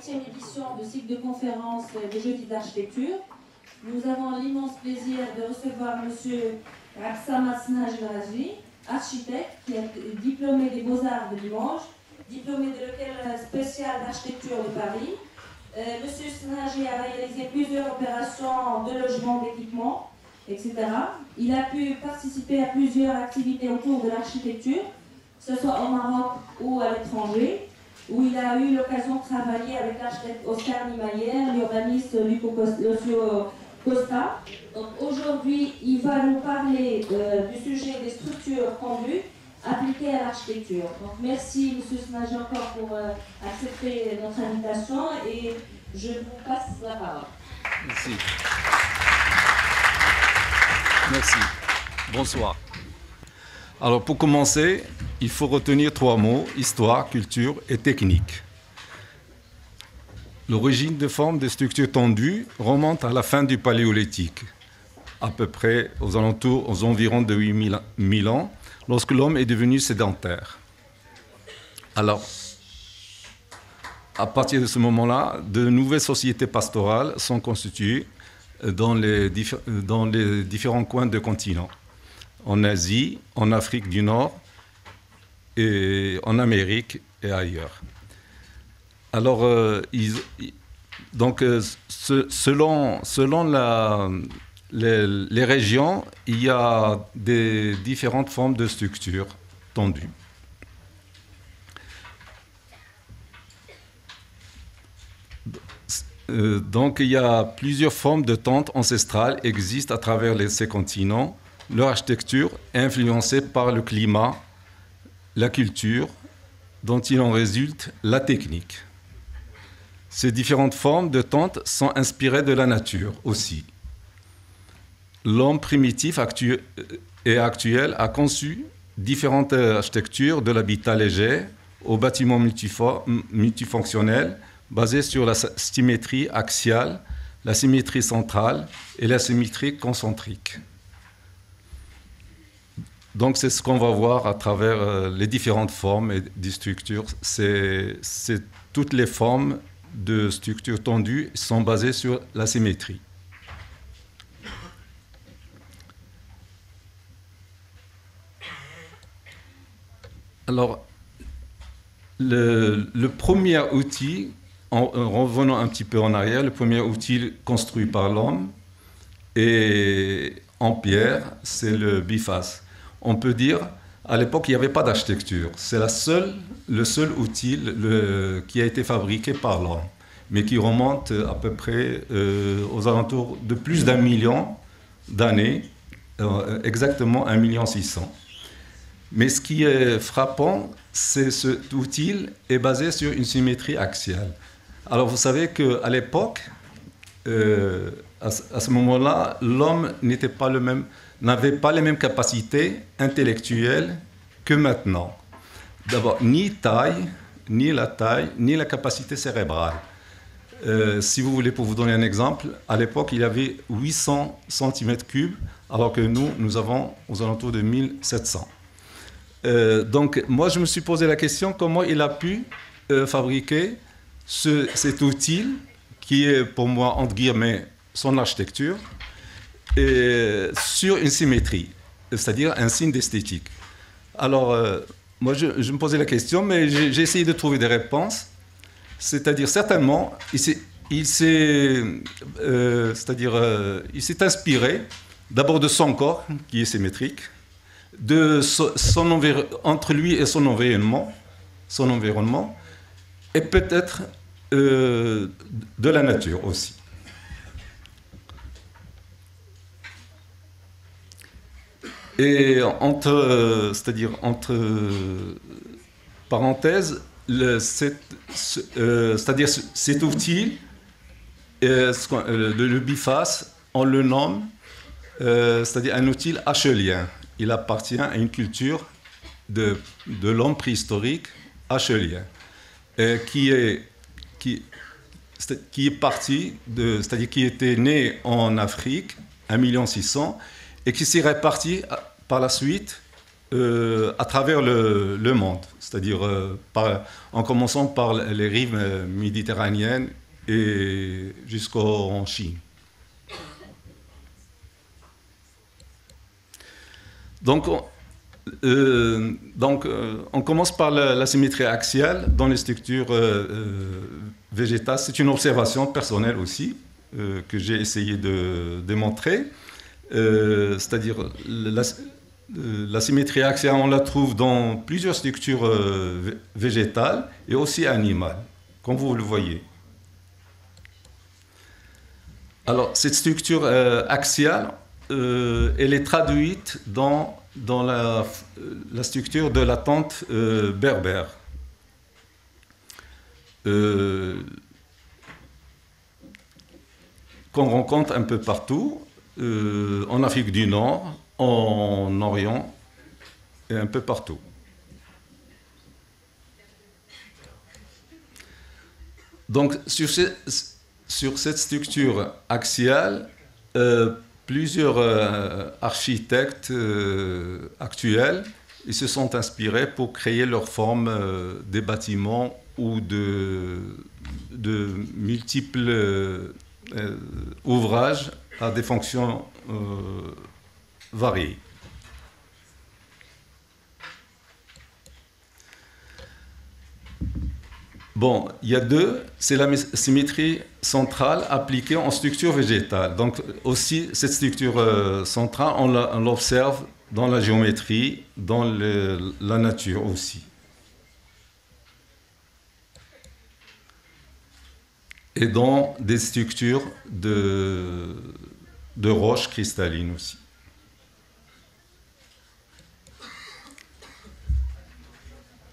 8e édition du cycle de conférences des Jeudis d'architecture. Nous avons l'immense plaisir de recevoir M. Absam Asnaj Raji, architecte qui est diplômé des Beaux-Arts de Limoges, diplômé de l'école spéciale d'architecture de Paris. M. Snaji a réalisé plusieurs opérations de logement, d'équipement, etc. Il a pu participer à plusieurs activités autour de l'architecture, que ce soit au Maroc ou à l'étranger, où il a eu l'occasion de travailler avec l'architecte Oscar Niemeyer, l'urbaniste Lucio Costa. Donc aujourd'hui, il va nous parler du sujet des structures tendues appliquées à l'architecture. Donc merci M. Snaji encore pour accepter notre invitation et je vous passe la parole. Merci. Merci. Bonsoir. Alors pour commencer, il faut retenir 3 mots, histoire, culture et technique. L'origine de forme des structures tendues remonte à la fin du Paléolithique, à peu près aux environs de 8000 ans, lorsque l'homme est devenu sédentaire. Alors, à partir de ce moment-là, de nouvelles sociétés pastorales sont constituées dans les différents coins du continent. En Asie, en Afrique du Nord, et en Amérique et ailleurs. Alors, selon les régions, il y a des différentes formes de structures tendues. Donc, il y a plusieurs formes de tentes ancestrales qui existent à travers ces continents. Leur architecture est influencée par le climat, la culture, dont il en résulte la technique. Ces différentes formes de tentes sont inspirées de la nature aussi. L'homme primitif et actuel a conçu différentes architectures de l'habitat léger aux bâtiments multifonctionnels basés sur la symétrie axiale, la symétrie centrale et la symétrie concentrique. Donc, c'est ce qu'on va voir à travers les différentes formes et des structures. C'est toutes les formes de structures tendues sont basées sur la symétrie. Alors, le premier outil, en revenant un petit peu en arrière, le premier outil construit par l'homme et en pierre, c'est le biface. On peut dire, à l'époque, il n'y avait pas d'architecture. C'est le seul outil qui a été fabriqué par l'homme, mais qui remonte à peu près aux alentours de plus d'1 million d'années, exactement 1,6 million. Mais ce qui est frappant, c'est cet outil est basé sur une symétrie axiale. Alors, vous savez qu'à l'époque, à ce moment-là, l'homme n'avait pas les mêmes capacités intellectuelles que maintenant. D'abord, ni la taille, ni la capacité cérébrale. Si vous voulez, pour vous donner un exemple, à l'époque, il y avait 800 cm3, alors que nous avons aux alentours de 1700. Donc, moi, je me suis posé la question, comment il a pu fabriquer cet outil qui est, pour moi, entre guillemets, son architecture, sur une symétrie, c'est-à-dire un signe d'esthétique. Alors, moi, je me posais la question, mais j'ai essayé de trouver des réponses. C'est-à-dire, certainement, il s'est inspiré d'abord de son corps, qui est symétrique, entre lui et son environnement, et peut-être de la nature aussi. Et entre parenthèses, c'est-à-dire cet outil, le biface, on le nomme, c'est-à-dire un outil achelien. Il appartient à une culture de l'homme préhistorique achelien, qui était né en Afrique, 1,6 million, et qui s'est réparti par la suite à travers le monde, c'est-à-dire en commençant par les rives méditerranéennes et jusqu'en Chine. Donc, on commence par la symétrie axiale dans les structures végétales. C'est une observation personnelle aussi que j'ai essayé de démontrer. C'est-à-dire la symétrie axiale, on la trouve dans plusieurs structures végétales et aussi animales, comme vous le voyez. Alors, cette structure axiale, elle est traduite dans la structure de la tente berbère. Qu'on rencontre un peu partout, en Afrique du Nord, en Orient et un peu partout. Donc, sur cette structure axiale, plusieurs architectes actuels ils se sont inspirés pour créer leur forme des bâtiments ou de multiples ouvrages à des fonctions variées. Bon, il y a deux, c'est la symétrie centrale appliquée en structure végétale. Donc aussi, cette structure centrale, on l'observe dans la géométrie, dans la nature aussi. Et dans des structures de roches cristallines aussi.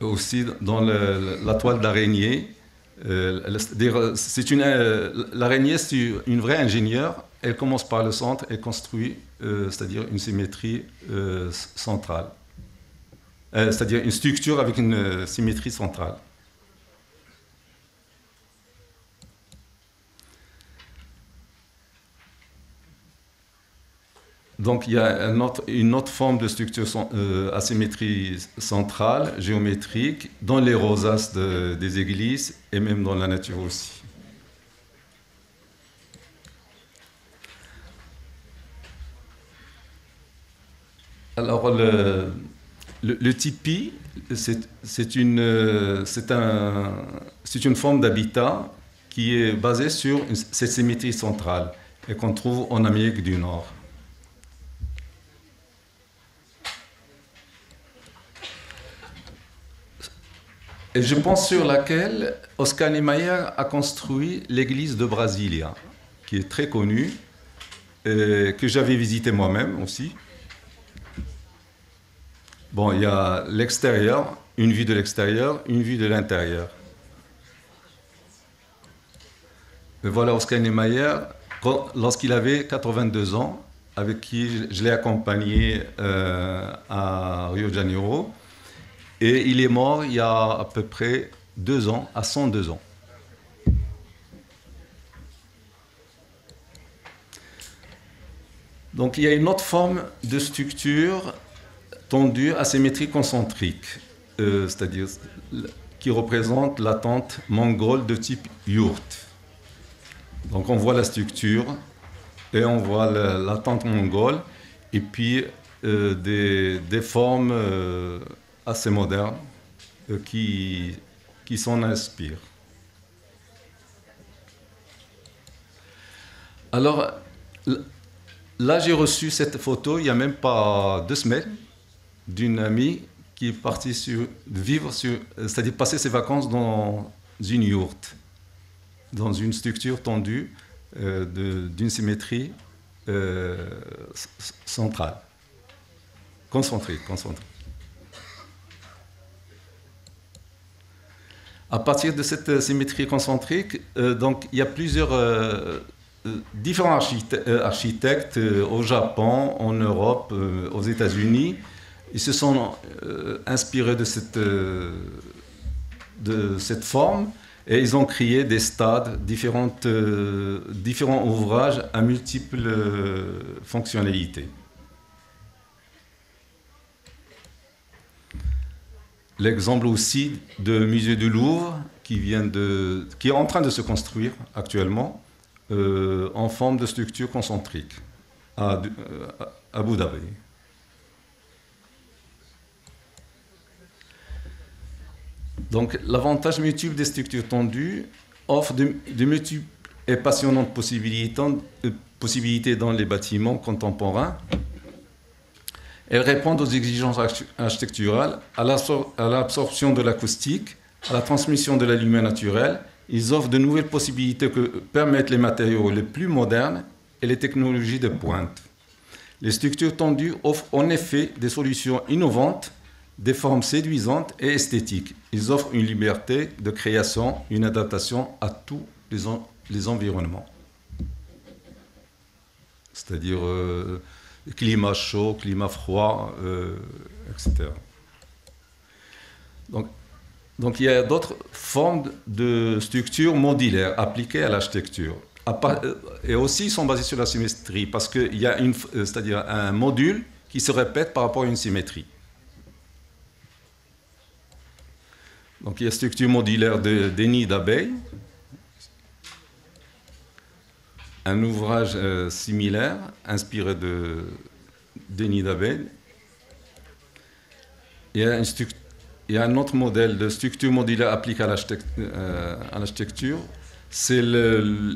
Aussi dans la toile d'araignée. L'araignée, c'est une vraie ingénieure. Elle commence par le centre et construit, c'est-à-dire une symétrie centrale. C'est-à-dire une structure avec une symétrie centrale. Donc il y a une autre forme de structure à symétrie centrale, géométrique, dans les rosaces des églises et même dans la nature aussi. Alors le tipi, c'est une forme d'habitat qui est basée sur cette symétrie centrale et qu'on trouve en Amérique du Nord. Et je pense sur laquelle Oscar Niemeyer a construit l'église de Brasilia, qui est très connue, que j'avais visité moi-même aussi. Bon, il y a l'extérieur, une vue de l'extérieur, une vue de l'intérieur. Et voilà Oscar Niemeyer, lorsqu'il avait 82 ans, avec qui je l'ai accompagné à Rio de Janeiro. Et il est mort il y a à peu près 2 ans, à 102 ans. Donc il y a une autre forme de structure tendue à symétrie concentrique, c'est-à-dire qui représente la tente mongole de type yourte. Donc on voit la structure et on voit la tente mongole et puis des formes assez modernes qui s'en inspirent. Alors, là, j'ai reçu cette photo il n'y a même pas 2 semaines d'une amie qui est partie c'est-à-dire passer ses vacances dans une yourte, dans une structure tendue d'une symétrie centrale, concentrique. À partir de cette symétrie concentrique, donc, il y a plusieurs différents architectes au Japon, en Europe, aux États-Unis. Ils se sont inspirés de cette forme et ils ont créé des stades, différents ouvrages à multiples fonctionnalités. l'exemple aussi du musée du Louvre qui est en train de se construire actuellement en forme de structure concentrique à Abu Dhabi. Donc, l'avantage multiple des structures tendues offre de multiples et passionnantes possibilités dans les bâtiments contemporains. Elles répondent aux exigences architecturales, à l'absorption de l'acoustique, à la transmission de la lumière naturelle. Ils offrent de nouvelles possibilités que permettent les matériaux les plus modernes et les technologies de pointe. Les structures tendues offrent en effet des solutions innovantes, des formes séduisantes et esthétiques. Ils offrent une liberté de création, une adaptation à tous les environnements. C'est-à-dire climat chaud, climat froid, etc. Donc il y a d'autres formes de structures modulaires appliquées à l'architecture. Et aussi, ils sont basés sur la symétrie, parce qu'il y a c'est-à-dire un module qui se répète par rapport à une symétrie. Donc il y a structure modulaire des nids d'abeilles, un ouvrage similaire, inspiré des nids d'abeilles. Il y a un autre modèle de structure modulaire appliquée à l'architecture, c'est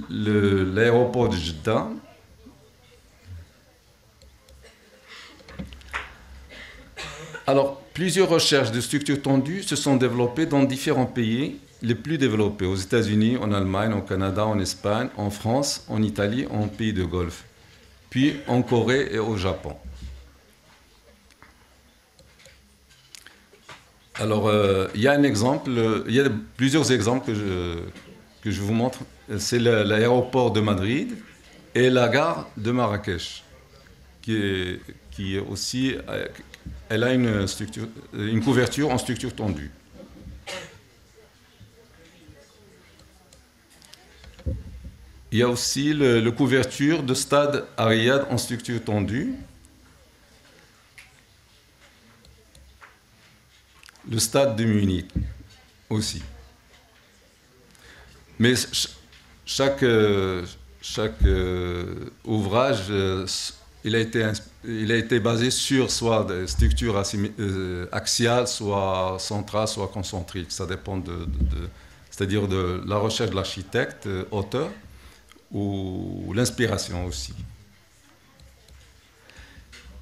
l'aéroport de Jeddah. Alors, plusieurs recherches de structures tendues se sont développées dans différents pays les plus développés, aux États-Unis, en Allemagne, au Canada, en Espagne, en France, en Italie, en pays de Golfe, puis en Corée et au Japon. Alors, il y a un exemple, il y a plusieurs exemples que je vous montre. C'est l'aéroport de Madrid et la gare de Marrakech, qui est aussi, elle a une couverture en structure tendue. Il y a aussi la couverture de stade à Riyad en structure tendue. Le stade de Munich aussi. Mais chaque ouvrage, il a été basé sur soit des structures axiales, soit centrales, soit concentriques. Ça dépend c'est-à-dire de la recherche de l'architecte, auteur, ou l'inspiration aussi.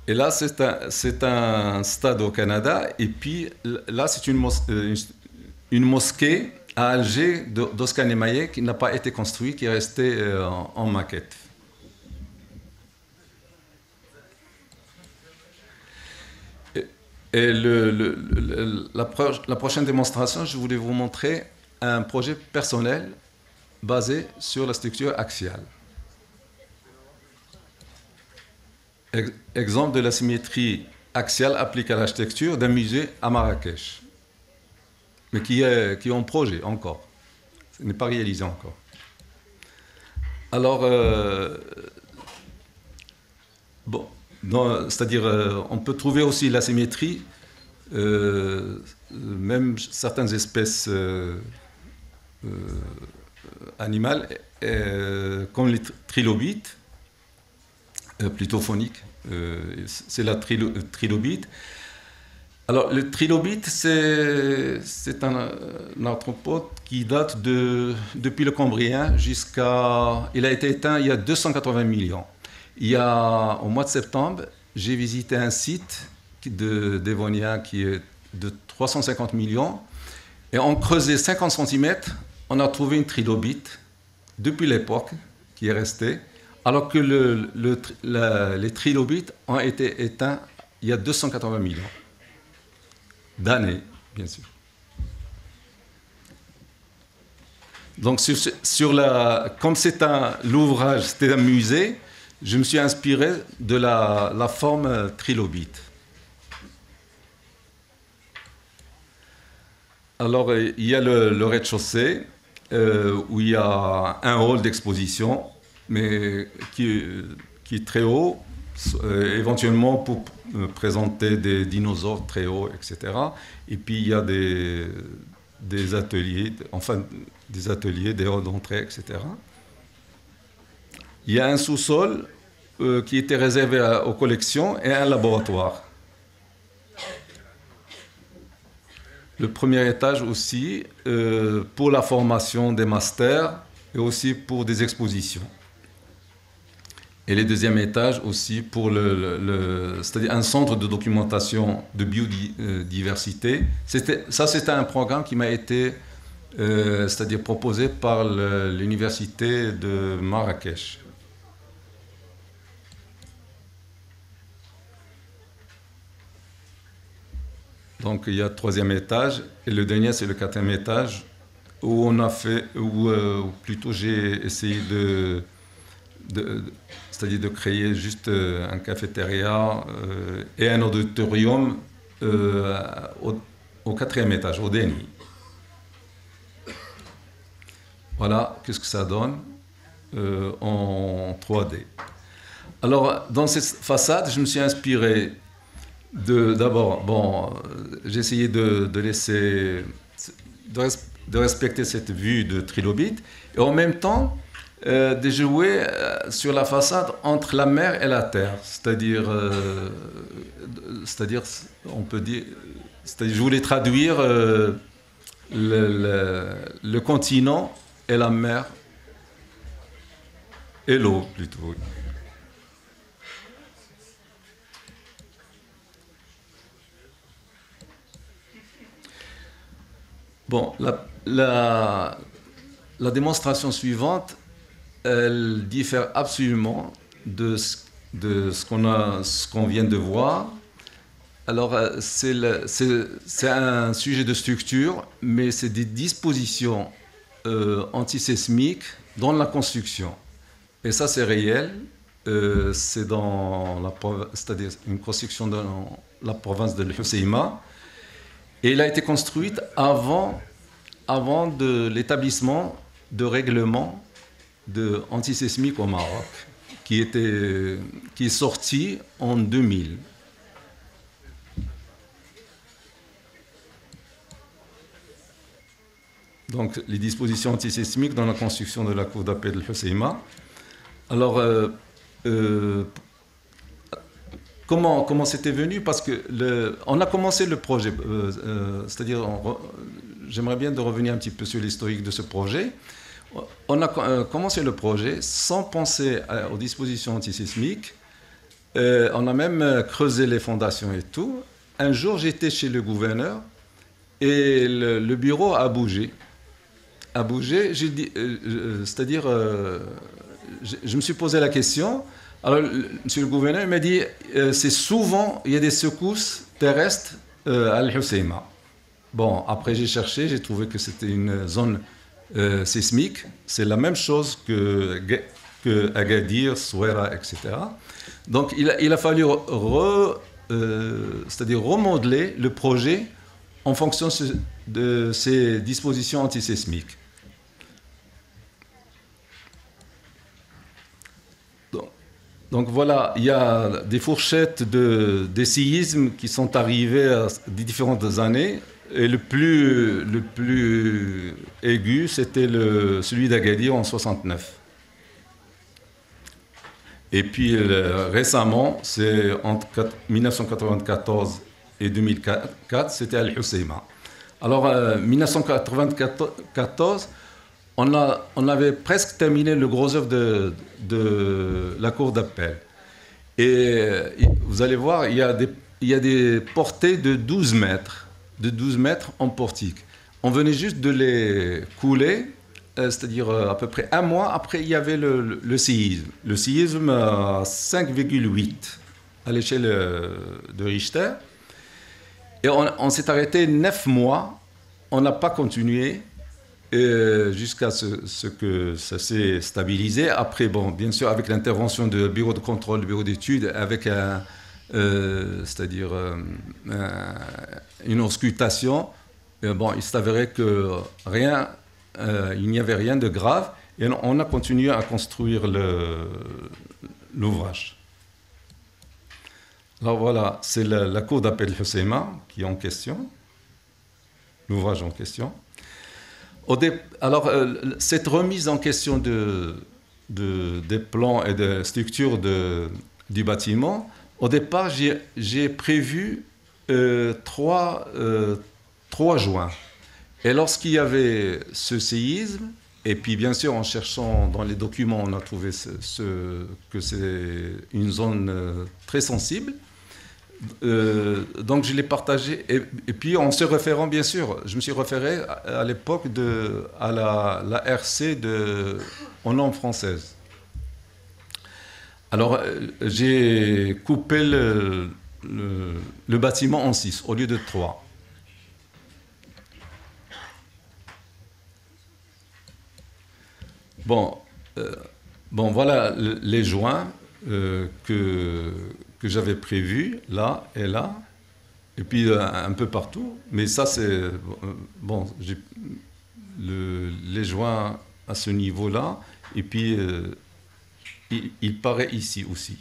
Et là, c'est un stade au Canada, et puis là, c'est une mosquée à Alger d'Oscar Niemeyer qui n'a pas été construite, qui est restée en maquette. Et la prochaine démonstration, je voulais vous montrer un projet personnel basé sur la structure axiale. Exemple de la symétrie axiale appliquée à l'architecture d'un musée à Marrakech, mais qui est en projet encore. Ce n'est pas réalisé encore. Alors, bon, c'est-à-dire, on peut trouver aussi la symétrie, même certaines espèces animales, comme les trilobites, plutôt phoniques, c'est la trilobite. Alors, le trilobite, c'est un arthropode qui date depuis le Cambrien jusqu'à... Il a été éteint il y a 280 millions. Au mois de septembre, j'ai visité un site d'Evonia qui est de 350 millions. Et on creusait 50 cm, on a trouvé une trilobite depuis l'époque qui est restée, alors que les trilobites ont été éteints il y a 280 millions d'années, bien sûr. Donc, comme l'ouvrage, c'était un musée, je me suis inspiré de la forme trilobite. Alors, il y a le rez-de-chaussée, où il y a un hall d'exposition, mais qui est très haut, éventuellement pour présenter des dinosaures très hauts, etc. Et puis il y a des ateliers, des halls d'entrée, etc. Il y a un sous-sol qui était réservé aux collections et un laboratoire. Le premier étage aussi pour la formation des masters et aussi pour des expositions. Et le deuxième étage aussi pour c'est-à-dire un centre de documentation de biodiversité. C'était un programme qui m'a été c'est-à-dire proposé par l'université de Marrakech. Donc il y a le troisième étage et le dernier c'est le quatrième étage où on a fait, ou plutôt j'ai essayé c'est-à-dire de créer juste un cafétéria et un auditorium au quatrième étage, au dernier. Voilà, qu'est-ce que ça donne en 3D. Alors, dans cette façade, je me suis inspiré d'abord, bon, j'ai essayé de respecter cette vue de trilobite et en même temps de jouer sur la façade entre la mer et la terre, c'est-à-dire on peut dire, c'est-à-dire je voulais traduire le continent et la mer et l'eau plutôt. Bon, la démonstration suivante, elle diffère absolument de ce qu'on vient de voir. Alors, c'est un sujet de structure, mais c'est des dispositions antisismiques dans la construction. Et ça, c'est réel. C'est c'est-à-dire une construction dans la province de l'Hoceima. Et il a été construite avant de l'établissement de règlement antisismique au Maroc, qui est sorti en 2000. Donc, les dispositions antisismiques dans la construction de la cour d'appel de l'Hoceima. Alors, comment c'était venu? Parce que on a commencé le projet, c'est-à-dire, j'aimerais bien de revenir un petit peu sur l'historique de ce projet. On a commencé le projet sans penser aux dispositions antisismiques. On a même creusé les fondations et tout. Un jour, j'étais chez le gouverneur et le bureau a bougé. J'ai dit, c'est-à-dire, je me suis posé la question. Alors, monsieur le gouverneur m'a dit, c'est souvent, il y a des secousses terrestres à Al-Hoceima. Bon, après j'ai cherché, j'ai trouvé que c'était une zone sismique. C'est la même chose que Agadir, Souera, etc. Donc, il a fallu c'est-à-dire remodeler le projet en fonction de ces dispositions antisismiques. Donc voilà, il y a des fourchettes des séismes qui sont arrivés à différentes années. Et le plus aigu, c'était celui d'Agadir en 69. Et puis récemment, c'est entre 1994 et 2004, c'était Al-Hoceima. Alors, 1994, on avait presque terminé le gros œuvre de la cour d'appel. Et vous allez voir, il y a des portées de 12 mètres en portique. On venait juste de les couler, c'est-à-dire à peu près un mois après, il y avait le séisme. Le séisme à 5,8 à l'échelle de Richter. Et on s'est arrêté 9 mois, on n'a pas continué jusqu'à ce que ça s'est stabilisé. Après, bon, bien sûr, avec l'intervention du bureau de contrôle, du bureau d'études, avec c'est-à-dire une auscultation, bon, il s'avérait que il n'y avait rien de grave et on a continué à construire l'ouvrage. Alors voilà, c'est la cour d'appel Husseima qui est en question, l'ouvrage en question. Alors, cette remise en question des plans et de structure du bâtiment, au départ, j'ai prévu 3 joints. Et lorsqu'il y avait ce séisme, et puis bien sûr en cherchant dans les documents, on a trouvé que c'est une zone très sensible. Donc je l'ai partagé. Et puis en se référant, bien sûr, je me suis référé à l'époque à la RC en langue française. Alors j'ai coupé le bâtiment en 6 au lieu de 3. Bon, voilà les joints que j'avais prévus, là et là, et puis un peu partout. Mais ça, c'est... bon, j'ai les joints à ce niveau-là, et puis il paraît ici aussi.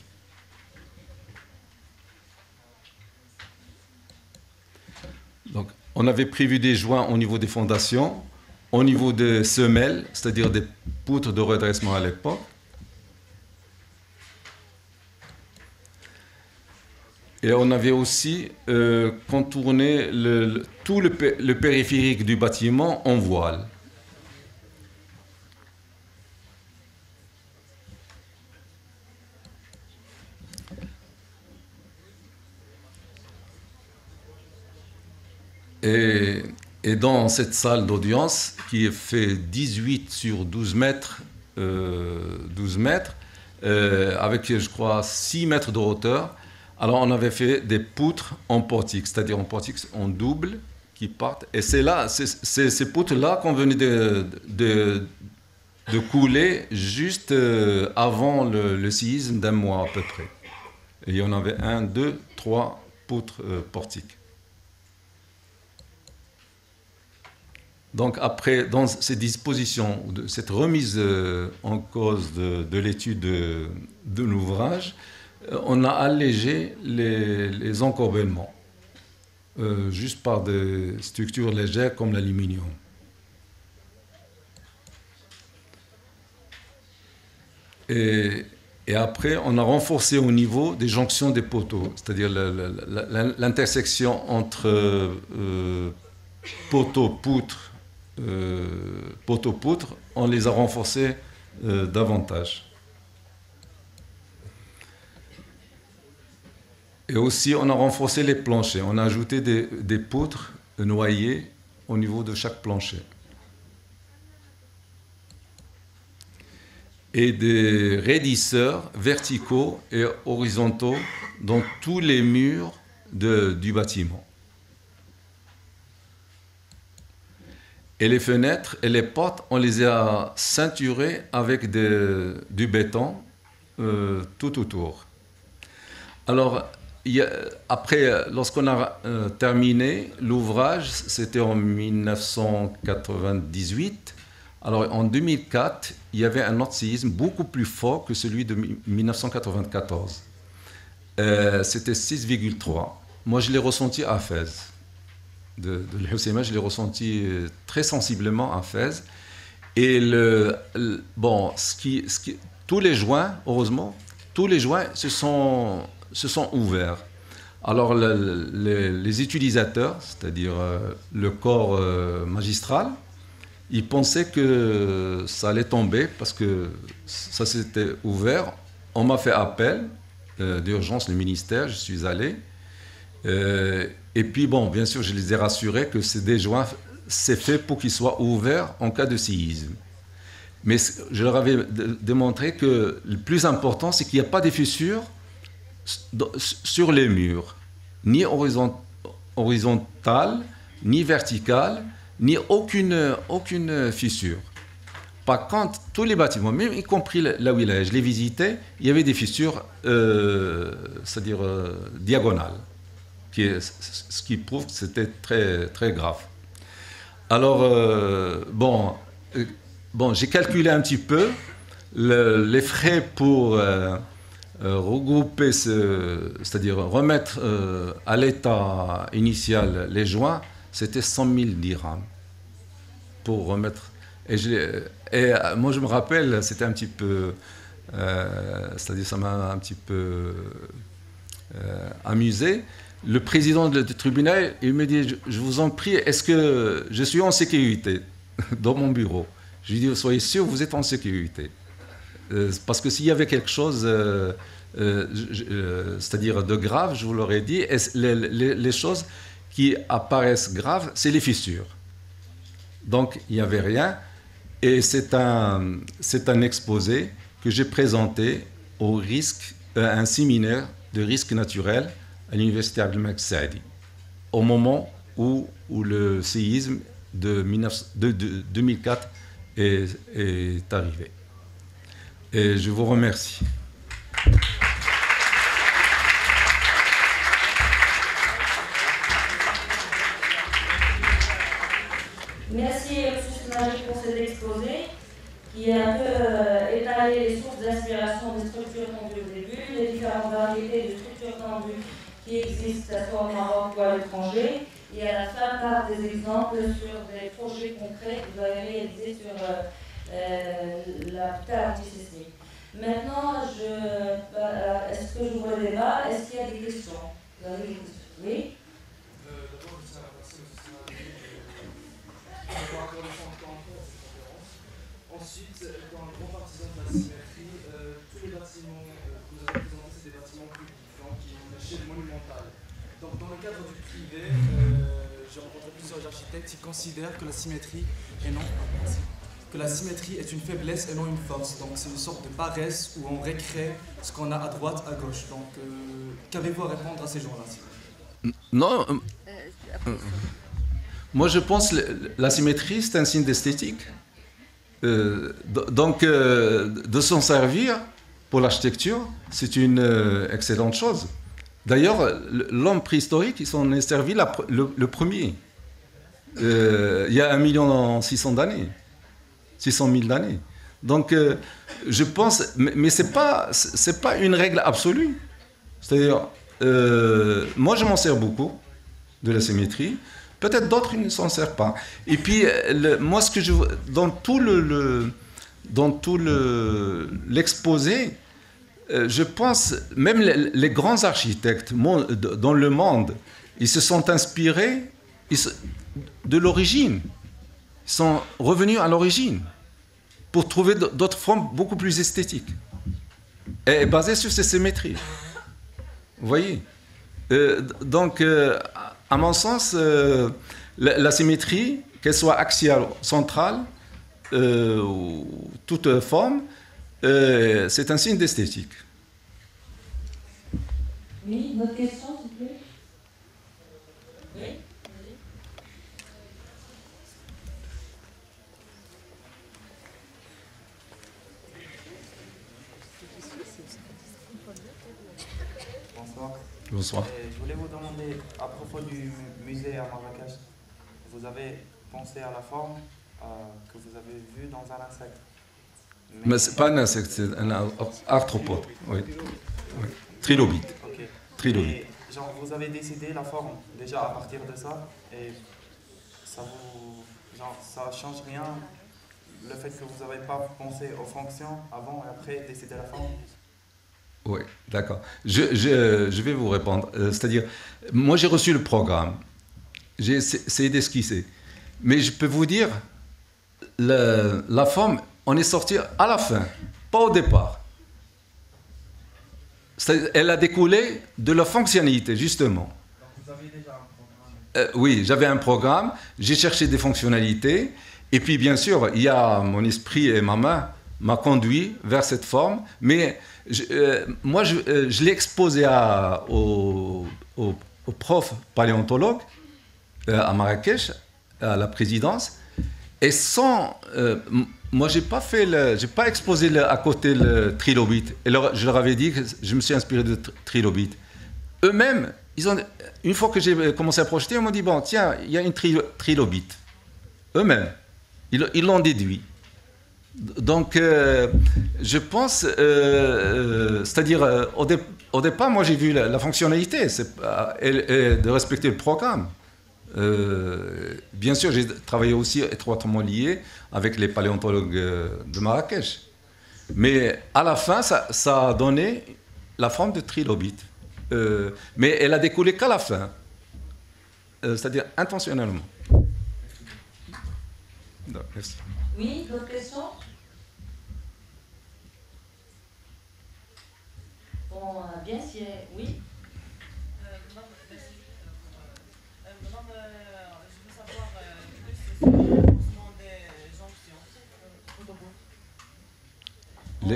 Donc, on avait prévu des joints au niveau des fondations, au niveau des semelles, c'est-à-dire des poutres de redressement à l'époque. Et on avait aussi contourné tout le périphérique du bâtiment en voile. Et dans cette salle d'audience, qui fait 18 sur 12 mètres, avec, je crois, 6 mètres de hauteur, alors on avait fait des poutres en portique, c'est-à-dire en portique en double, qui partent. Et c'est ces poutres-là qu'on venait de couler juste avant le séisme d'un mois à peu près. Et il y en avait 1, 2, 3 poutres portiques. Donc après, dans ces dispositions, cette remise en cause de l'étude de l'ouvrage, on a allégé les encorbellements, juste par des structures légères comme l'aluminium. Et après, on a renforcé au niveau des jonctions des poteaux, c'est-à-dire l'intersection entre poteau-poutre, on les a renforcés davantage. Et aussi, on a renforcé les planchers. On a ajouté des poutres noyées au niveau de chaque plancher. Et des raidisseurs verticaux et horizontaux dans tous les murs du bâtiment. Et les fenêtres et les portes, on les a ceinturées avec du béton tout autour. Alors, après, lorsqu'on a terminé l'ouvrage, c'était en 1998. Alors, en 2004, il y avait un autre séisme beaucoup plus fort que celui de 1994. C'était 6,3. Moi, je l'ai ressenti à Fès. De l'Husseima, je l'ai ressenti très sensiblement à Fès. Et tous les joints, heureusement, tous les joints se sont ouverts. Alors les utilisateurs, c'est-à-dire le corps magistral, ils pensaient que ça allait tomber parce que ça s'était ouvert. On m'a fait appel d'urgence, le ministère, je suis allé. Et puis, bon, bien sûr, je les ai rassurés que des joints, c'est fait pour qu'ils soient ouverts en cas de séisme. Mais je leur avais démontré que le plus important, c'est qu'il n'y a pas de fissures sur les murs, ni horizontales, ni verticales, ni aucune fissure. Par contre, tous les bâtiments, même y compris là où je les visitais, il y avait des fissures, c'est-à-dire diagonales. Ce qui prouve que c'était très, très grave. Alors, j'ai calculé un petit peu les frais pour regrouper, c'est-à-dire remettre à l'état initial les joints, c'était 100 000 dirhams pour remettre. Et moi, je me rappelle, c'était un petit peu, c'est-à-dire ça m'a un petit peu amusé. Le président du tribunal, il me dit, je vous en prie, est-ce que je suis en sécurité dans mon bureau? Je lui dis, soyez sûr, vous êtes en sécurité. Parce que s'il y avait quelque chose, c'est-à-dire de grave, je vous l'aurais dit, et les choses qui apparaissent graves, c'est les fissures. Donc, il n'y avait rien. Et c'est un exposé que j'ai présenté au risque, un séminaire de risque naturel à l'université Abdelmalek Saadi, au moment où le séisme de 2004 est arrivé. Et je vous remercie. Merci M. Snaji pour cet exposé qui a un peu étalé les sources d'inspiration des structures tendues au début, les différentes variétés de structures tendues qui existent à soit au Maroc ou à l'étranger, et à la fin par des exemples sur des projets concrets que vous avez réalisés sur la terre antisismique. Maintenant, est-ce que j'ouvre le débat? Est-ce qu'il y a des questions? Vous avez des questions? Oui? D'abord, je tiens à remercier M. Snaji pour avoir accordé son temps à cette conférence. Ensuite, étant un grand partisan de la symétrie, tous les bâtiments que vous avez présentés, c'est des bâtiments publics, donc qui ont une échelle monumentale. Donc, dans le cadre du privé, j'ai rencontré plusieurs architectes qui considèrent que la symétrie est une faiblesse et non une force. Donc c'est une sorte de paresse où on récrée ce qu'on a à droite, à gauche. Donc qu'avez-vous à répondre à ces gens-là? Non, moi je pense que la symétrie c'est un signe d'esthétique. Donc de s'en servir pour l'architecture, c'est une excellente chose. D'ailleurs, l'homme préhistorique, il s'en est servi le premier. Il y a 1 600 000 d'années. 600 000 d'années. Donc, je pense, mais c'est pas une règle absolue. C'est-à-dire, moi, je m'en sers beaucoup de la symétrie. Peut-être d'autres, ils ne s'en servent pas. Et puis, moi, ce que je dans tout l'exposé, je pense, même les grands architectes dans le monde, ils se sont inspirés de l'origine. Ils sont revenus à l'origine pour trouver d'autres formes beaucoup plus esthétiques et basées sur ces symétries. Vous voyez? Donc, à mon sens, la symétrie, qu'elle soit axiale, centrale, ou toute forme, c'est un signe d'esthétique. Oui, une autre question, s'il vous plaît? Oui. Bonsoir. Bonsoir. Je voulais vous demander, à propos du musée à Marrakech, vous avez pensé à la forme que vous avez vue dans un insecte. Mais ce n'est pas un insecte, c'est un arthropode. Oui. Oui. Trilobite. Ok. Trilobite. Et, genre, vous avez décidé la forme déjà à partir de ça, et ça change rien le fait que vous n'avez pas pensé aux fonctions avant et après décider la forme? Oui, d'accord. Je vais vous répondre. C'est-à-dire, moi j'ai reçu le programme, j'ai essayé d'esquisser, mais je peux vous dire, la forme, on est sorti à la fin, pas au départ. Elle a découlé de la fonctionnalité, justement. Donc vous avez déjà un programme? Oui, j'avais un programme, j'ai cherché des fonctionnalités, et puis bien sûr, il y a mon esprit et ma main m'a conduit vers cette forme, mais moi je l'ai exposé au prof paléontologue à Marrakech, à la présidence, et sans... moi, j'ai pas exposé à côté le trilobite. Et je leur avais dit que je me suis inspiré de trilobite. Eux-mêmes, une fois que j'ai commencé à projeter, ils m'ont dit, bon, tiens, il y a une trilobite. Eux-mêmes, ils l'ont déduit. Donc, je pense, c'est-à-dire, au départ, moi j'ai vu la fonctionnalité, de respecter le programme. Bien sûr, j'ai travaillé aussi étroitement lié avec les paléontologues de Marrakech. Mais à la fin, ça a donné la forme de trilobite. Mais elle a découlé qu'à la fin, c'est-à-dire intentionnellement. Non, merci. Oui, d'autres questions? Bon, bien, si... Oui. Madame, je veux savoir plus sur le renforcement des jonctions. Vous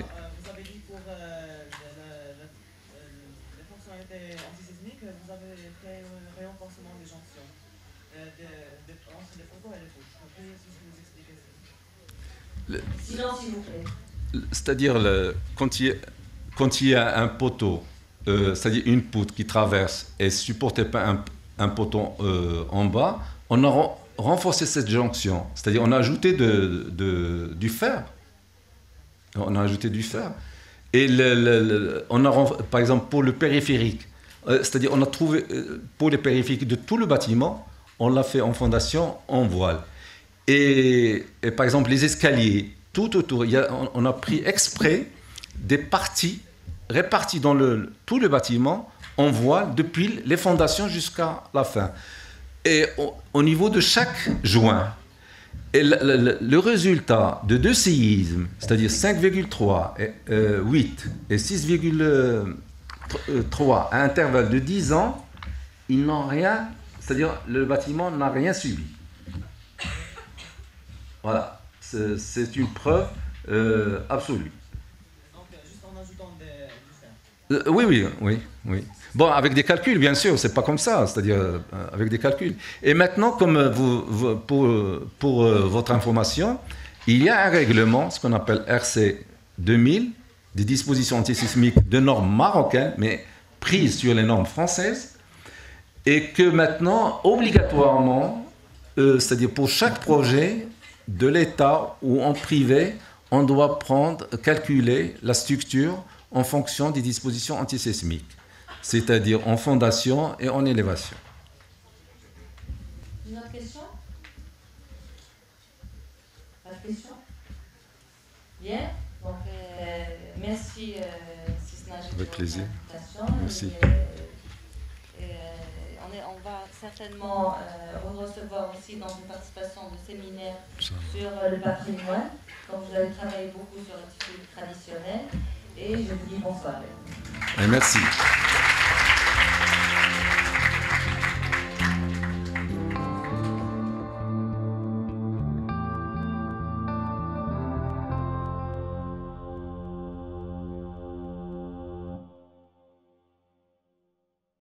avez dit pour les fonctionnalités antisismiques, vous avez fait un renforcement des jonctions entre les photons et les poutres. Pouvez vous expliquer ça? Silence, s'il vous plaît. C'est-à-dire, quand il y a un poteau, c'est-à-dire une poutre qui traverse et supportée par un poteau en bas, on a renforcé cette jonction. C'est-à-dire, on a ajouté du fer. On a ajouté du fer. Et par exemple, pour le périphérique, c'est-à-dire, on a trouvé, pour les périphériques de tout le bâtiment, on l'a fait en fondation, en voile. Et par exemple, les escaliers, tout autour, on a pris exprès des parties réparties dans tout le bâtiment en voile depuis les fondations jusqu'à la fin. Et au niveau de chaque joint, et le résultat de deux séismes, c'est-à-dire 5,3, 8 et 6,3 à intervalle de 10 ans, ils n'ont rien, c'est-à-dire le bâtiment n'a rien subi. Voilà, c'est une preuve absolue. Donc, juste en ajoutant du fer. Oui. Bon, avec des calculs, bien sûr, c'est pas comme ça, c'est-à-dire avec des calculs. Et maintenant, comme pour votre information, il y a un règlement, ce qu'on appelle RC 2000, des dispositions antisismiques de normes marocaines, mais prises sur les normes françaises, et que maintenant, obligatoirement, c'est-à-dire pour chaque projet de l'État ou en privé, on doit calculer la structure en fonction des dispositions antisismiques, c'est-à-dire en fondation et en élévation. Une autre question? Pas de question? Bien. Donc, merci, Sisna. Avec plaisir. Merci. On va certainement recevoir aussi dans une participation de séminaires sur le patrimoine. Donc, vous avez travaillé beaucoup sur le tissu traditionnel. Et je vous dis bonsoir. Et merci.